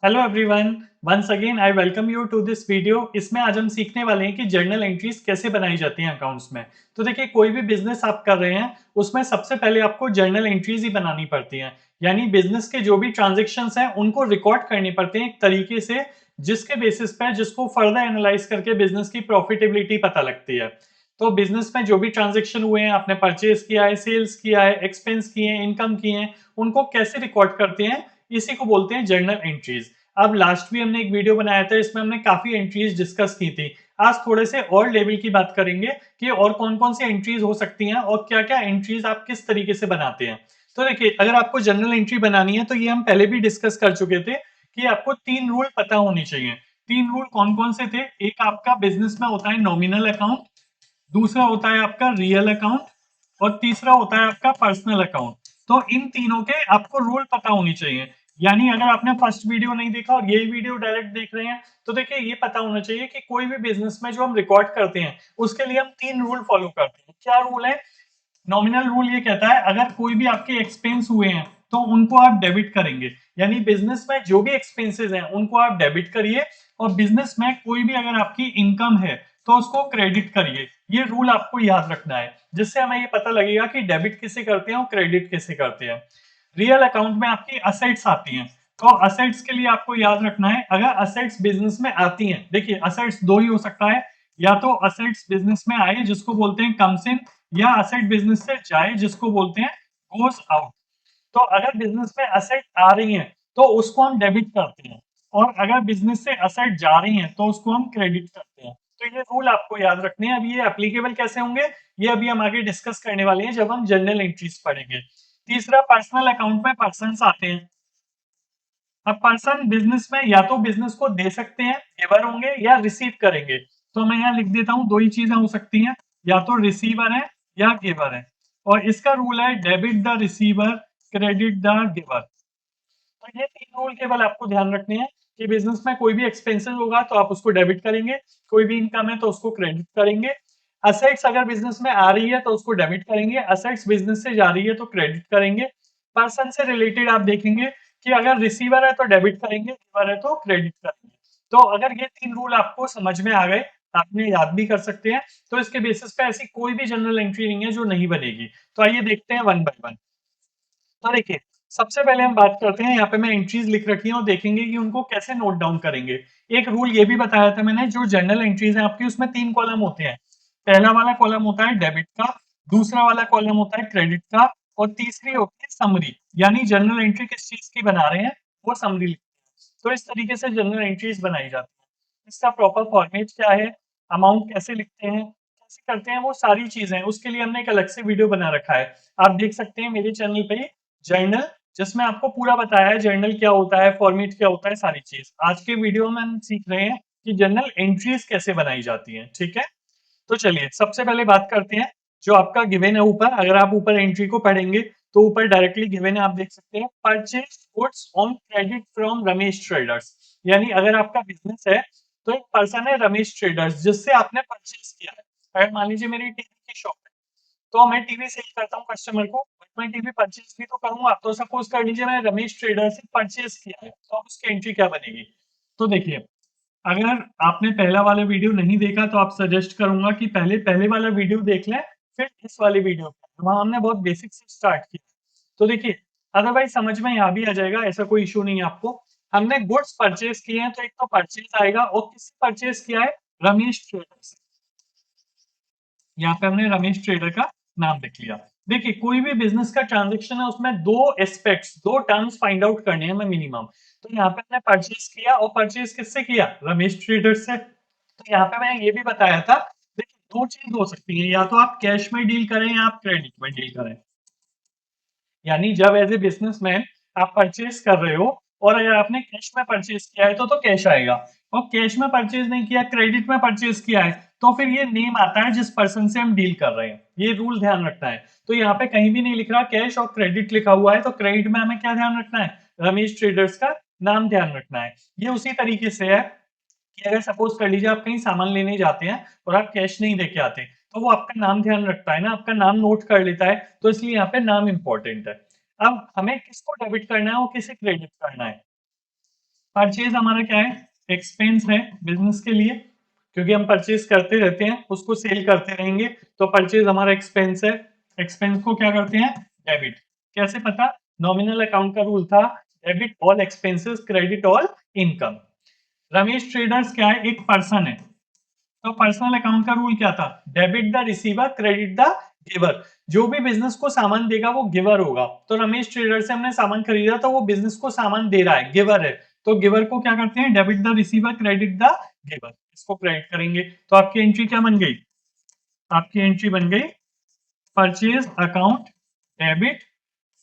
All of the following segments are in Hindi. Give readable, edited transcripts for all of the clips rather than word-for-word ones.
Hello everyone, once again I welcome you to this video. इसमें आज हम सीखने वाले हैं कि जर्नल एंट्रीज कैसे बनाई जाती हैं अकाउंट्स में। तो देखिए, कोई भी बिजनेस आप कर रहे हैं उसमें सबसे पहले आपको जर्नल एंट्रीज ही बनानी पड़ती हैं। यानी बिजनेस के जो भी ट्रांजेक्शन्स हैं उनको रिकॉर्ड करनी पड़ते हैं एक तरीके से, जिसके बेसिस पे जिसको फर्दर एनालाइज करके बिजनेस की प्रॉफिटेबिलिटी पता लगती है। तो बिजनेस में जो भी ट्रांजेक्शन हुए हैं, आपने परचेज किया है, सेल्स किया है, एक्सपेंस किए हैं, इनकम किए हैं, उनको कैसे रिकॉर्ड करते हैं, इसी को बोलते हैं जर्नल एंट्रीज। अब लास्ट भी हमने एक वीडियो बनाया था, इसमें हमने काफी एंट्रीज डिस्कस की थी। आज थोड़े से और लेवल की बात करेंगे कि और कौन कौन सी एंट्रीज हो सकती हैं और क्या क्या एंट्रीज आप किस तरीके से बनाते हैं। तो देखिए, अगर आपको जर्नल एंट्री बनानी है तो ये हम पहले भी डिस्कस कर चुके थे कि आपको तीन रूल पता होने चाहिए। तीन रूल कौन कौन से थे? एक आपका बिजनेस में होता है नॉमिनल अकाउंट, दूसरा होता है आपका रियल अकाउंट, और तीसरा होता है आपका पर्सनल अकाउंट। तो इन तीनों के आपको रूल पता होनी चाहिए। यानी अगर आपने फर्स्ट वीडियो नहीं देखा और ये वीडियो डायरेक्ट देख रहे हैं तो देखिए, ये पता होना चाहिए कि कोई भी बिजनेस में जो हम रिकॉर्ड करते हैं उसके लिए हम तीन रूल फॉलो करते हैं। क्या रूल है? नॉमिनल रूल ये कहता है अगर कोई भी आपके एक्सपेंस हुए हैं तो उनको आप डेबिट करेंगे। यानी बिजनेस में जो भी एक्सपेंसेस हैं उनको आप डेबिट करिए, और बिजनेस में कोई भी अगर आपकी इनकम है तो उसको क्रेडिट करिए। ये रूल आपको याद रखना है, जिससे हमें ये पता लगेगा कि डेबिट किसे करते हैं और क्रेडिट किसे करते हैं। रियल अकाउंट में आपकी असेट्स आती हैं, तो असेट्स के लिए आपको याद रखना है अगर असेट्स बिजनेस में आती हैं। देखिए, असेट्स दो ही हो सकता है, या तो असेट्स बिजनेस में आए जिसको बोलते हैं कम्स इन, या असेट बिजनेस से जाए जिसको बोलते हैं गोस आउट। तो अगर बिजनेस में असेट आ रही हैं तो उसको हम डेबिट करते हैं, और अगर बिजनेस से असेट जा रही हैं तो उसको हम क्रेडिट करते हैं। तो ये रूल आपको याद रखने हैं। अब ये एप्लीकेबल कैसे होंगे ये अभी हम आगे डिस्कस करने वाले हैं जब हम जर्नल एंट्रीज पढ़ेंगे। तीसरा, पर्सनल अकाउंट में पर्सन्स आते हैं। अब पर्सन बिजनेस में या तो बिजनेस को दे सकते हैं, गिवर होंगे, या रिसीव करेंगे। तो मैं यहाँ लिख देता हूँ, दो ही चीजें हो सकती हैं, या तो रिसीवर है या गिवर है। और इसका रूल है debit the receiver, credit the giver. तो ये तीन रूल केवल आपको ध्यान रखने हैं कि बिजनेस में कोई भी एक्सपेंसेस होगा तो आप उसको डेबिट करेंगे, कोई भी इनकम है तो उसको क्रेडिट करेंगे। असेट्स अगर बिजनेस में आ रही है तो उसको डेबिट करेंगे, असेट्स बिजनेस से जा रही है तो क्रेडिट करेंगे। पर्सन से रिलेटेड आप देखेंगे कि अगर रिसीवर है तो डेबिट करेंगे, गिवर है तो क्रेडिट करेंगे। तो अगर ये तीन रूल आपको समझ में आ गए, आपने याद भी कर सकते हैं, तो इसके बेसिस पे ऐसी कोई भी जर्नल एंट्री नहीं है जो नहीं बनेगी। तो आइए देखते हैं वन बाय वन। तो देखिए, सबसे पहले हम बात करते हैं, यहाँ पे मैं एंट्रीज लिख रखी हैं और देखेंगे कि उनको कैसे नोट डाउन करेंगे। एक रूल ये भी बताया था मैंने, जो जनरल एंट्रीज है आपकी उसमें तीन कॉलम होते हैं। पहला वाला कॉलम होता है डेबिट का, दूसरा वाला कॉलम होता है क्रेडिट का, और तीसरी होती है समरी। यानी जनरल एंट्री किस चीज की बना रहे हैं वो समरी लिखते हैं। तो इस तरीके से जनरल एंट्रीज बनाई जाती है। इसका प्रॉपर फॉर्मेट क्या है, अमाउंट कैसे लिखते हैं, कैसे करते हैं, वो सारी चीजें उसके लिए हमने एक अलग से वीडियो बना रखा है। आप देख सकते हैं मेरे चैनल पे जर्नल, जिसमें आपको पूरा बताया है जर्नल क्या होता है, फॉर्मेट क्या होता है, सारी चीज। आज के वीडियो में हम सीख रहे हैं कि जर्नल एंट्रीज कैसे बनाई जाती हैं। ठीक है, तो चलिए सबसे पहले बात करते हैं। जो आपका गिवन है ऊपर, अगर आप ऊपर एंट्री को पढ़ेंगे तो ऊपर डायरेक्टली गिवन है, आप देख सकते हैं purchase goods on credit from Ramesh traders. यानी अगर आपका बिजनेस है तो एक पर्सन है रमेश ट्रेडर्स जिससे आपने परचेज किया है। अगर मान लीजिए मेरी टीवी की शॉप है तो मैं टीवी सेल करता हूँ कस्टमर को, बट मैं टीवी परचेज भी तो करूंगा। तो सपोज कर लीजिए मैंने रमेश ट्रेडर से परचेज किया है, तो अब उसकी एंट्री क्या बनेगी? तो देखिए, अगर आपने पहला वाला वीडियो नहीं देखा तो आप सजेस्ट करूंगा कि पहले पहले वाला वीडियो देख लें, फिर इस वाले वीडियो पे वहां हमने बहुत बेसिक से स्टार्ट किया। तो देखिए, अदरवाइज समझ में यहाँ भी आ जाएगा, ऐसा कोई इशू नहीं है आपको। हमने गुड्स परचेज किए हैं तो एक तो परचेज आएगा, और किससे परचेज किया है? रमेश ट्रेडर से। यहाँ पे हमने रमेश ट्रेडर का नाम लिख लिया। देखिए, कोई भी बिजनेस का ट्रांजेक्शन है उसमें दो एस्पेक्ट्स, दो टर्म्स फाइंड आउट करने हैं मिनिमम। तो यहाँ पे हमने परचेज किया, और परचेज किससे किया? रमेश ट्रेडर से। तो यहाँ पे मैंने ये भी बताया था, देखिए दो चीज हो सकती है, या तो आप कैश में डील करें या आप क्रेडिट में डील करें। यानी जब एज ए बिजनेसमैन आप परचेज कर रहे हो, और अगर आपने कैश में परचेज किया है तो कैश आएगा, और कैश में परचेज नहीं किया, क्रेडिट में परचेज किया है, तो फिर ये नेम आता है जिस पर्सन से हम डील कर रहे हैं। ये रूल ध्यान रखना है। तो यहाँ पे कहीं भी नहीं लिख रहा कैश और क्रेडिट लिखा हुआ है, तो क्रेडिट में हमें क्या ध्यान रखना है? रमेश ट्रेडर्स का नाम ध्यान रखना है। ये उसी तरीके से है कि अगर सपोज कर लीजिए आप कहीं सामान लेने जाते हैं और आप कैश नहीं देके आते, तो वो आपका नाम ध्यान रखता है ना, आपका नाम नोट कर लेता है, तो इसलिए यहाँ पे नाम इंपॉर्टेंट है। अब हमें किसको डेबिट करना है और किसे क्रेडिट करना है? परचेज हमारा क्या है, एक्सपेंस है बिजनेस के लिए, क्योंकि हम परचेज करते रहते हैं, उसको सेल करते रहेंगे, तो परचेज हमारा एक्सपेंस है। एक्सपेंस को क्या करते हैं, डेबिट। कैसे पता, नॉमिनल अकाउंट का रूल था debit all expenses credit all income. Ramesh traders क्या है, एक पर्सन है, तो पर्सनल अकाउंट का रूल क्या था, debit the receiver credit the giver. जो भी बिजनेस को सामान देगा वो गिवर होगा, तो रमेश ट्रेडर से हमने सामान खरीदा तो वो बिजनेस को सामान दे रहा है, गिवर है, तो गिवर को क्या करते हैं, debit the receiver credit the giver, इसको क्रेडिट करेंगे। तो आपकी एंट्री क्या बन गई, आपकी एंट्री बन गई परचेज अकाउंट डेबिट,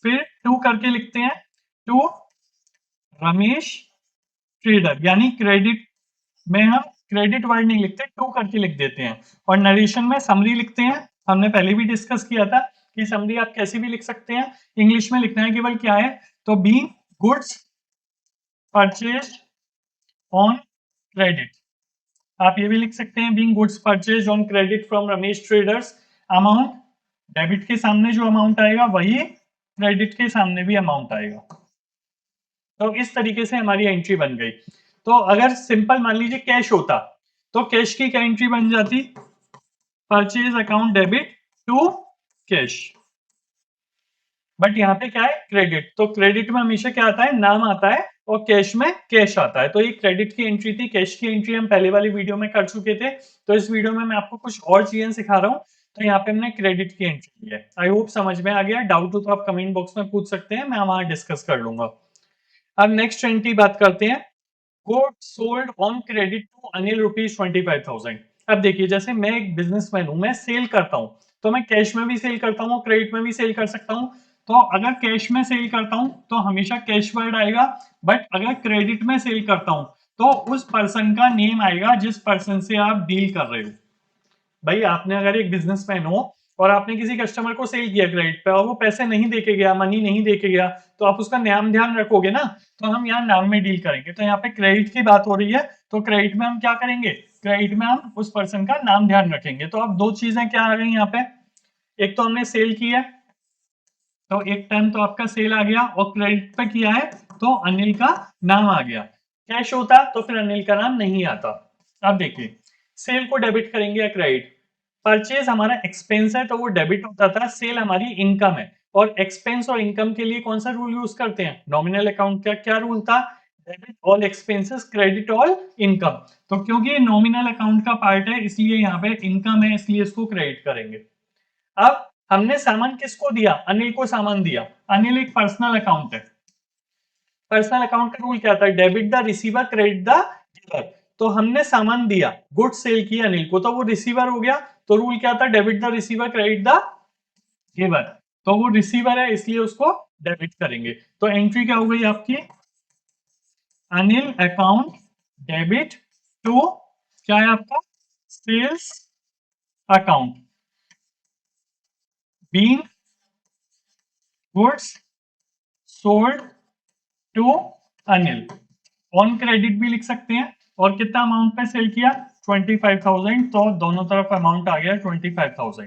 फिर टू करके लिखते हैं, टू रमेश ट्रेडर, यानी क्रेडिट में हम क्रेडिट वर्ड नहीं लिखते, टू करके लिख देते हैं। और नरेशन में समरी लिखते हैं, हमने पहले भी डिस्कस किया था कि समरी आप कैसे भी लिख सकते हैं, इंग्लिश में लिखना है केवल क्या है, तो be goods purchase on credit, आप ये भी लिख सकते हैं being goods purchase on credit from Ramesh traders. Amount, debit के सामने जो अमाउंट आएगा वही क्रेडिट के सामने भी अमाउंट आएगा। तो इस तरीके से हमारी एंट्री बन गई। तो अगर सिंपल मान लीजिए कैश होता, तो कैश की क्या एंट्री बन जाती, purchase account debit to cash. But यहाँ पे क्या है, क्रेडिट, तो क्रेडिट में हमेशा क्या आता है, नाम आता है, और कैश में कैश आता है। तो ये क्रेडिट की एंट्री थी, कैश की एंट्री हम पहले वाली वीडियो में कर चुके थे, तो इस वीडियो में मैं आपको कुछ और चीजें सिखा रहा हूँ। तो यहाँ पे हमने क्रेडिट की एंट्री ली है। आई होप समझ में आ गया, डाउट हो तो आप कमेंट बॉक्स में पूछ सकते हैं, मैं वहां डिस्कस कर लूंगा। अब नेक्स्ट एंट्री बात करते हैं, good sold on credit to Anil ₹25,000। अब देखिए, जैसे मैं एक बिजनेसमैन हूं, मैं सेल करता हूं, तो मैं कैश में भी सेल करता हूं, क्रेडिट में भी सेल कर सकता हूं। तो अगर कैश में सेल करता हूं तो हमेशा कैश वर्ड आएगा, बट अगर क्रेडिट में सेल करता हूं तो उस पर्सन का नेम आएगा जिस पर्सन से आप डील कर रहे हो। भाई आपने अगर एक बिजनेसमैन हो और आपने किसी कस्टमर को सेल किया क्रेडिट पे और वो पैसे नहीं देके गया, मनी नहीं देके गया, तो आप उसका नाम ध्यान रखोगे ना, तो हम यहाँ नाम में डील करेंगे। तो यहाँ पे क्रेडिट की बात हो रही है, तो क्रेडिट में हम क्या करेंगे, क्रेडिट में हम उस पर्सन का नाम ध्यान रखेंगे। तो अब दो चीजें क्या आ गई यहाँ पे, एक तो हमने सेल की है, तो एक टाइम तो आपका सेल आ गया, और क्रेडिट पे किया है तो अनिल का नाम आ गया। कैश होता तो फिर अनिल का नाम नहीं आता। अब देखिए, सेल को डेबिट करेंगे या क्रेडिट, परचेज हमारा एक्सपेंस है तो वो डेबिट होता था, सेल हमारी इनकम है, और एक्सपेंस और इनकम के लिए कौन सा रूल यूज करते हैं, नॉमिनल अकाउंट का क्या रूल था, debit all expenses credit all income. तो क्योंकि ये नॉमिनल अकाउंट का पार्ट है इसलिए यहाँ पे इनकम है, इसलिए इसको क्रेडिट करेंगे। अब हमने सामान किसको दिया, अनिल को सामान दिया, अनिल एक पर्सनल अकाउंट है, पर्सनल अकाउंट का रूल क्या था, debit the receiver credit the giver. तो हमने सामान दिया, गुड सेल किया अनिल को, तो वो रिसीवर हो गया, तो रूल क्या था, debit the receiver credit the giver, तो वो रिसीवर है इसलिए उसको डेबिट करेंगे। तो एंट्री क्या हो गई आपकी, अनिल अकाउंट डेबिट टू, क्या है आपका, sales account being goods sold to Anil. On credit भी लिख सकते हैं, और कितना अमाउंट पे सेल किया, 25,000, तो दोनों तरफ अमाउंट आ गया 25,000।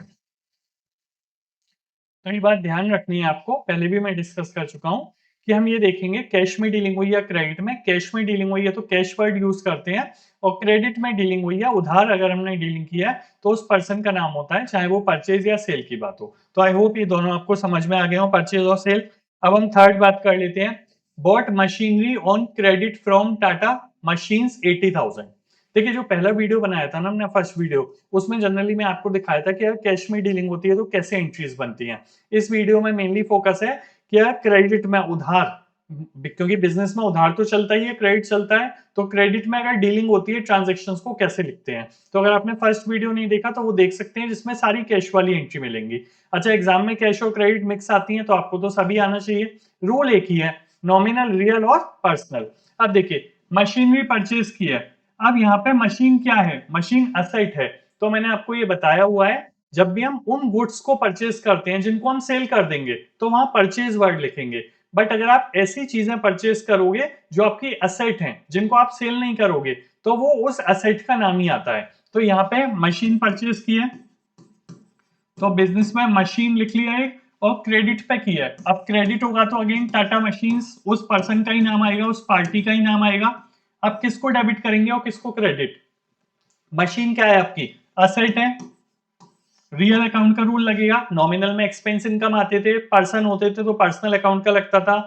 तो ये बात ध्यान रखनी है आपको, पहले भी मैं डिस्कस कर चुका हूं कि हम ये देखेंगे कैश में डीलिंग हुई या क्रेडिट में। कैश में डीलिंग हुई है तो कैश वर्ड यूज करते हैं, और क्रेडिट में डीलिंग हुई है, उधार अगर हमने डीलिंग किया है तो उस पर्सन का नाम होता है, चाहे वो परचेज या सेल की बात हो। तो आई होप ये दोनों आपको समझ में आ गए हो, परचेज और सेल। अब हम थर्ड बात कर लेते हैं, bought machinery on credit from Tata machines 80,000। देखिए, जो पहला वीडियो बनाया था ना हमने, फर्स्ट वीडियो, उसमें जनरली मैं आपको दिखाया था कि यार कैश में डीलिंग होती है तो कैसे एंट्रीज बनती हैं। इस वीडियो में मेनली फोकस है कि यार क्रेडिट में उधार, क्योंकि बिजनेस में उधार तो चलता ही है, क्रेडिट चलता है, तो क्रेडिट में अगर डीलिंग होती है ट्रांजेक्शन्स को कैसे लिखते हैं। तो अगर आपने फर्स्ट वीडियो नहीं देखा तो वो देख सकते हैं, जिसमें सारी कैश वाली एंट्री मिलेंगी। अच्छा, एग्जाम में कैश और क्रेडिट मिक्स आती है तो आपको तो सभी आना चाहिए, रूल एक ही है, नॉमिनल, रियल और पर्सनल। अब देखिए, मशीनरी परचेज की है, अब यहाँ पे मशीन क्या है, मशीन असेट है, तो मैंने आपको ये बताया हुआ है, जब भी हम उन गुड्स को परचेज करते हैं जिनको हम सेल कर देंगे तो वहां परचेज वर्ड लिखेंगे। बट अगर आप ऐसी चीजें परचेज करोगे जो आपकी असेट हैं, जिनको आप सेल नहीं करोगे, तो वो उस असेट का नाम ही आता है। तो यहाँ पे मशीन परचेज की है, तो बिजनेस में मशीन लिख लिया एक, और क्रेडिट पे किया है। अब क्रेडिट होगा तो अगेन टाटा मशीन्स उस पर्सन का ही नाम आएगा, उस पार्टी का ही नाम आएगा। अब किसको डेबिट करेंगे और किसको क्रेडिट? मशीन क्या है आपकी? असेट है। रियल अकाउंट का रूल लगेगा। नॉमिनल में एक्सपेंस इनकम आते थे, पर्सन होते थे तो पर्सनल अकाउंट का लगता था।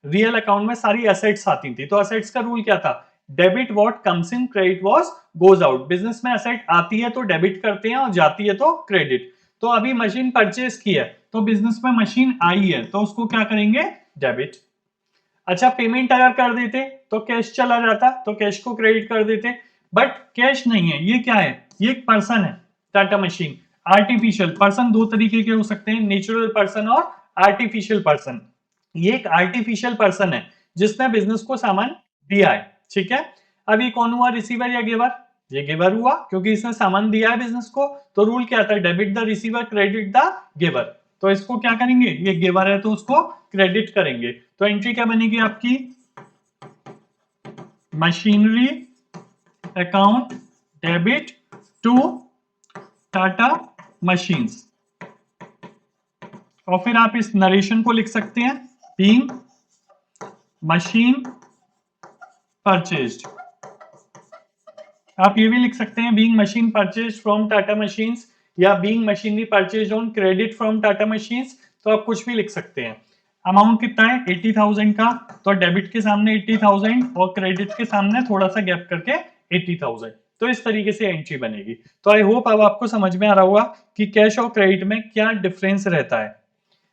रियल अकाउंट में सारी असेट्स आती थी, तो असेट्स का रूल क्या था? Debit what comes in, credit what goes out. Business में असेट आती है तो डेबिट करते हैं और जाती है तो क्रेडिट। तो अभी मशीन परचेज की है तो बिजनेस में मशीन आई है तो उसको क्या करेंगे? डेबिट। अच्छा, पेमेंट अगर कर देते तो कैश चला जाता तो कैश को क्रेडिट कर देते, बट कैश नहीं है। ये क्या है? ये एक पर्सन है, टाटा मशीन। आर्टिफिशियल पर्सन दो तरीके के हो सकते हैं, नेचुरल पर्सन और आर्टिफिशियल पर्सन। ये एक आर्टिफिशियल पर्सन है जिसने बिजनेस को सामान दिया है, ठीक है। अब ये कौन हुआ, रिसीवर या गिवर? ये गिवर हुआ क्योंकि इसने सामान दिया है बिजनेस को। तो रूल क्या था? Debit the receiver, credit the giver. तो इसको क्या करेंगे? ये गिवर है तो उसको क्रेडिट करेंगे। तो एंट्री क्या बनेगी आपकी? Machinery account debit to Tata machines. और फिर आप इस नरेशन को लिख सकते हैं, बीइंग मशीन परचेज्ड। आप ये भी लिख सकते हैं, being machine purchase from Tata machines, या being machinery purchase on credit from Tata machines. तो आप कुछ भी लिख सकते हैं। अमाउंट कितना है? 80,000 का। तो डेबिट के सामने 80,000 और क्रेडिट के सामने थोड़ा सा गैप करके 80,000। तो इस तरीके से एंट्री बनेगी। तो आई होप अब आपको समझ में आ रहा होगा कि कैश और क्रेडिट में क्या डिफरेंस रहता है।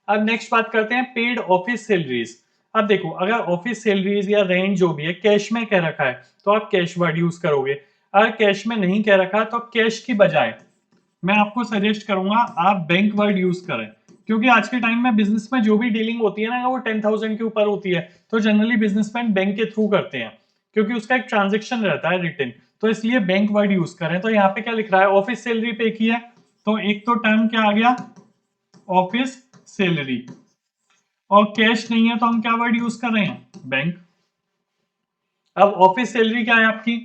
अब नेक्स्ट बात करते हैं पेड ऑफिस सैलरीज। अब देखो, अगर ऑफिस सैलरीज या रेंट जो भी है कैश में कह रखा है तो आप कैश वर्ड यूज करोगे। अगर कैश में नहीं कह रखा तो कैश की बजाय मैं आपको सजेस्ट करूंगा आप बैंक वर्ड यूज करें, क्योंकि आज के टाइम में बिजनेस में जो भी डीलिंग होती है ना वो 10,000 के ऊपर होती है, तो जनरली बिजनेसमैन बैंक के थ्रू करते हैं क्योंकि उसका एक ट्रांजेक्शन रहता है रिटर्न। तो इसलिए बैंक वर्ड यूज करें। तो यहाँ पे क्या लिख रहा है? ऑफिस सैलरी पे की है, तो एक तो टर्म क्या आ गया? Office salary. और कैश नहीं है तो हम क्या वर्ड यूज कर रहे हैं? बैंक। अब ऑफिस सैलरी क्या है आपकी?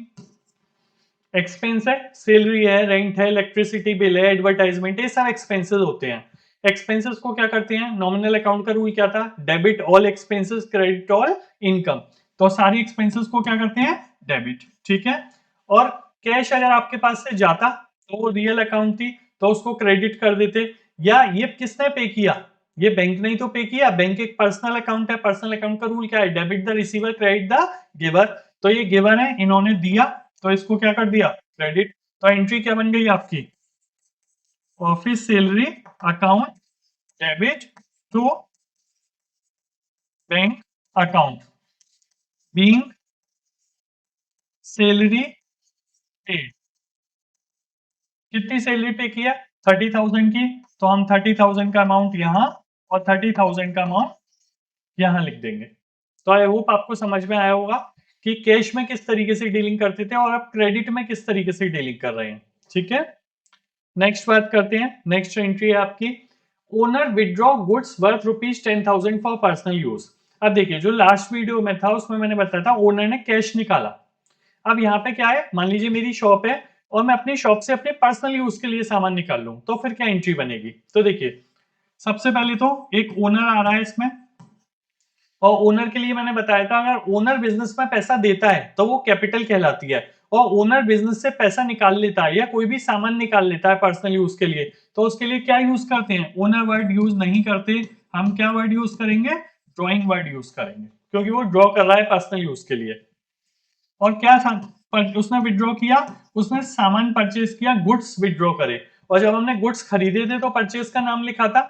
एक्सपेंस है, सैलरी है, रेंट है, इलेक्ट्रिसिटी बिल है, एडवर्टाइजमेंट, ये सब एक्सपेंसेस होते हैं। एक्सपेंसेस को क्या करते हैं? नॉमिनल अकाउंट का रूल क्या था? Debit all expenses, credit all income. तो सारी एक्सपेंसेस को क्या करते हैं? डेबिट, ठीक है। और कैश अगर आपके पास से जाता तो वो रियल अकाउंट थी तो उसको क्रेडिट कर देते। या ये किसने पे किया? ये बैंक ने ही तो पे किया। बैंक एक पर्सनल अकाउंट है, पर्सनल अकाउंट का रूल क्या है? Debit the receiver, credit the giver. तो ये गिवर है, इन्होंने दिया तो इसको क्या कर दिया? क्रेडिट। तो एंट्री क्या बन गई आपकी? Office salary account debit to bank account, being salary paid. कितनी सैलरी पे किया? 30,000 की। तो हम 30,000 का अमाउंट यहां और 30,000 का अमाउंट यहां लिख देंगे। तो आई होप आपको समझ में आया होगा कि कैश में किस तरीके से डीलिंग करते थे और अब क्रेडिट में किस तरीके से डीलिंग कर रहे हैं, ठीक है। नेक्स्ट बात करते हैं। नेक्स्ट एंट्री है आपकी, owner withdraw goods worth ₹10,000 for personal use. अब देखिए, जो लास्ट वीडियो में था उसमें मैंने बताया था ओनर ने कैश निकाला। अब यहाँ पे क्या है, मान लीजिए मेरी शॉप है और मैं अपनी शॉप से अपने पर्सनल यूज के लिए सामान निकाल लूं, तो फिर क्या एंट्री बनेगी? तो देखिए, सबसे पहले तो एक ओनर आ रहा है इसमें, और ओनर के लिए मैंने बताया था अगर ओनर बिजनेस में पैसा देता है तो वो कैपिटल कहलाती है। और ओनर बिजनेस से पैसा निकाल लेता है या कोई भी सामान निकाल लेता है पर्सनल यूज के लिए, तो उसके लिए क्या यूज करते हैं? ओनर वर्ड यूज नहीं करते। हम क्या वर्ड यूज करेंगे? ड्रॉइंग वर्ड यूज करेंगे, क्योंकि वो ड्रॉ कर रहा है पर्सनल यूज के लिए। और क्या था? पर उसने विड्रॉ किया, उसने सामान परचेज किया, गुड्स विड्रॉ करे। और जब हमने गुड्स खरीदे थे तो परचेज का नाम लिखा था।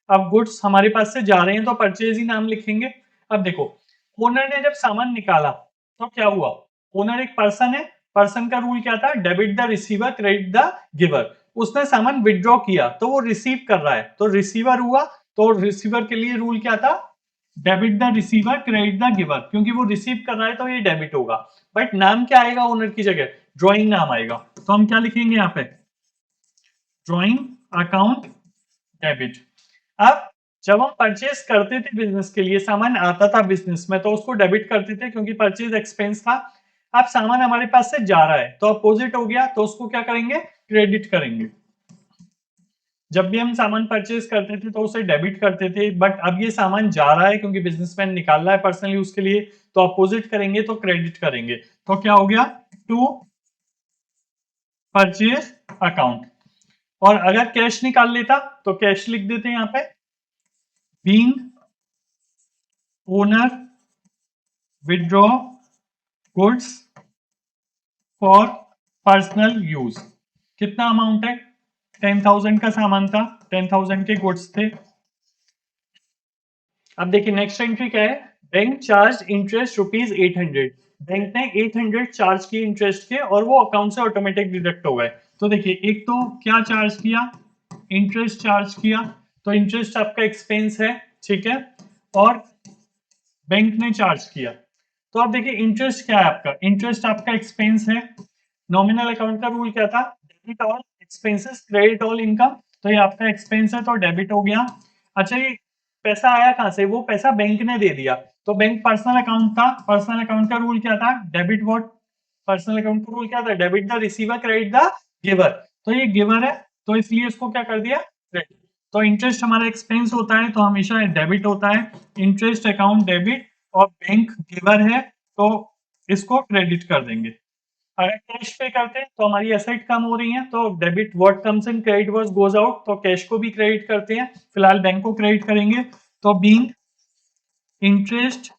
अब गुड्स हमारे पास से जा रहे हैं तो परचेज ही नाम लिखेंगे। अब देखो, ओनर ने जब सामान निकाला तो क्या हुआ? ओनर एक पर्सन है, पर्सन का रूल क्या था? Debit the receiver, credit the giver. उसने सामान विड्रॉ किया तो वो रिसीव कर रहा है तो रिसीवर हुआ। तो रिसीवर के लिए रूल क्या था? Debit the receiver, credit the giver. क्योंकि वो रिसीव कर रहा है तो ये डेबिट होगा। बट नाम क्या आएगा ओनर की जगह? ड्रॉइंग नाम आएगा। तो हम क्या लिखेंगे यहाँ पे? Drawing account debit. अब जब हम परचेज करते थे बिजनेस के लिए, सामान आता था बिजनेस में तो उसको डेबिट करते थे क्योंकि परचेज एक्सपेंस था। अब सामान हमारे पास से जा रहा है तो अपोजिट हो गया, तो उसको क्या करेंगे? क्रेडिट करेंगे। जब भी हम सामान परचेज करते थे तो उसे डेबिट करते थे, बट अब ये सामान जा रहा है क्योंकि बिजनेसमैन निकाल रहा है पर्सनल यूज के लिए, तो अपोजिट करेंगे तो क्रेडिट करेंगे। तो क्या हो गया, टू परचेज अकाउंट। और अगर कैश निकाल लेता तो कैश लिख देते हैं यहां पे, being owner withdraw goods for personal use. कितना अमाउंट है, 10,000 का सामान था, 10,000 के गुड्स थे। अब देखिए नेक्स्ट एंट्री क्या है, बैंक चार्ज इंटरेस्ट ₹800। बैंक ने 800 चार्ज किए इंटरेस्ट के और वो अकाउंट से ऑटोमेटिक डिडक्ट हो गए। तो देखिए एक तो क्या चार्ज किया, इंटरेस्ट चार्ज किया, तो इंटरेस्ट आपका एक्सपेंस है, ठीक है, और बैंक ने चार्ज किया। तो आप देखिए इंटरेस्ट क्या है आपका, इंटरेस्ट आपका एक्सपेंस है। नॉमिनल अकाउंट का रूल क्या था, debit all expenses credit all income. तो ये आपका एक्सपेंस है तो डेबिट हो गया। अच्छा ये पैसा आया कहां से, वो पैसा बैंक ने दे दिया। तो बैंक पर्सनल अकाउंट था, पर्सनल अकाउंट का रूल क्या था, डेबिट व्हाट, पर्सनल अकाउंट का रूल क्या था, debit the receiver credit the giver. तो ये गिवर है तो इसलिए इसको क्या कर दिया, क्रेडिट। तो इंटरेस्ट हमारा एक्सपेंस होता है तो हमेशा डेबिट होता है, इंटरेस्ट अकाउंट डेबिट, और बैंक गिवर है तो इसको क्रेडिट कर देंगे। अगर कैश पे करते हैं तो हमारी एसेट कम हो रही है, तो debit what comes in credit what goes out, तो कैश को भी क्रेडिट करते हैं, फिलहाल बैंक को क्रेडिट करेंगे। तो being interest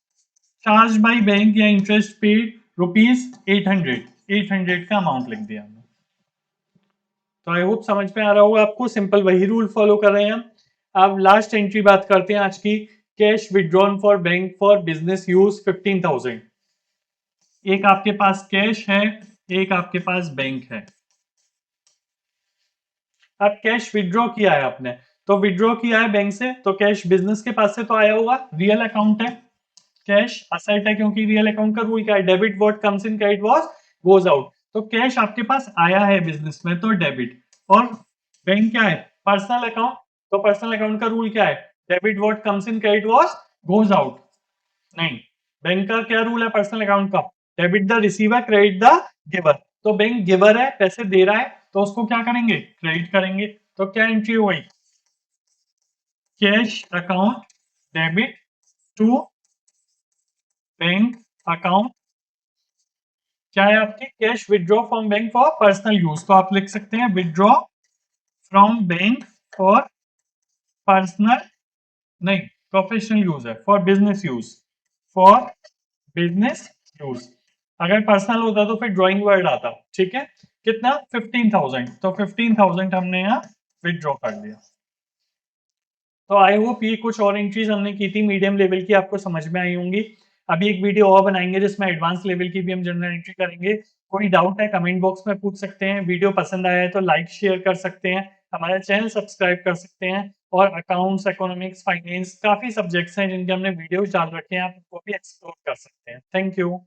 charge by bank या इंटरेस्ट पेड ₹800 का अमाउंट लिख दिया हमने। तो आई होप समझ में आ रहा होगा आपको, सिंपल वही रूल फॉलो कर रहे हैं हम। अब लास्ट एंट्री बात करते हैं आज की, cash withdrawn for bank for business use 15,000। एक आपके पास कैश है, एक आपके पास बैंक है। अब कैश विड्रॉ किया है आपने, तो विड्रॉ किया है बैंक से तो कैश बिजनेस के पास से तो आया होगा, रियल अकाउंट है, कैश असेट है क्योंकि रियल अकाउंट का रूल क्या है, debit what comes in credit what goes out. तो कैश आपके पास आया है बिजनेस में तो डेबिट, और बैंक क्या है, पर्सनल अकाउंट, तो पर्सनल अकाउंट का रूल क्या है, debit what comes in credit what goes out. नहीं, बैंक का क्या रूल है पर्सनल अकाउंट का, debit the receiver credit the giver. तो बैंक गिवर है, पैसे दे रहा है तो उसको क्या करेंगे, क्रेडिट करेंगे। तो क्या एंट्री हो गई, cash account debit to bank account, क्या है आपकी, cash withdraw from bank for personal use, तो आप लिख सकते हैं withdraw from bank for personal, नहीं प्रोफेशनल यूज है, for business use, for business use. अगर पर्सनल होता तो फिर ड्राइंग वर्ड आता, ठीक है। कितना, 15,000, तो 15,000 हमने यहाँ विड्रॉ कर दिया। तो आई होप ये कुछ और एंट्रीज हमने की थी मीडियम लेवल की, आपको समझ में आई होंगी। अभी एक वीडियो और बनाएंगे जिसमें एडवांस लेवल की भी हम जनरल एंट्री करेंगे। कोई डाउट है कमेंट बॉक्स में पूछ सकते हैं, वीडियो पसंद आया है तो लाइक शेयर कर सकते हैं, हमारा चैनल सब्सक्राइब कर सकते हैं। और अकाउंट्स इकोनॉमिक्स फाइनेंस काफी सब्जेक्ट्स हैं जिनके हमने वीडियोज डाल रखे हैं, आप उनको भी एक्सप्लोर कर सकते हैं। Thank you.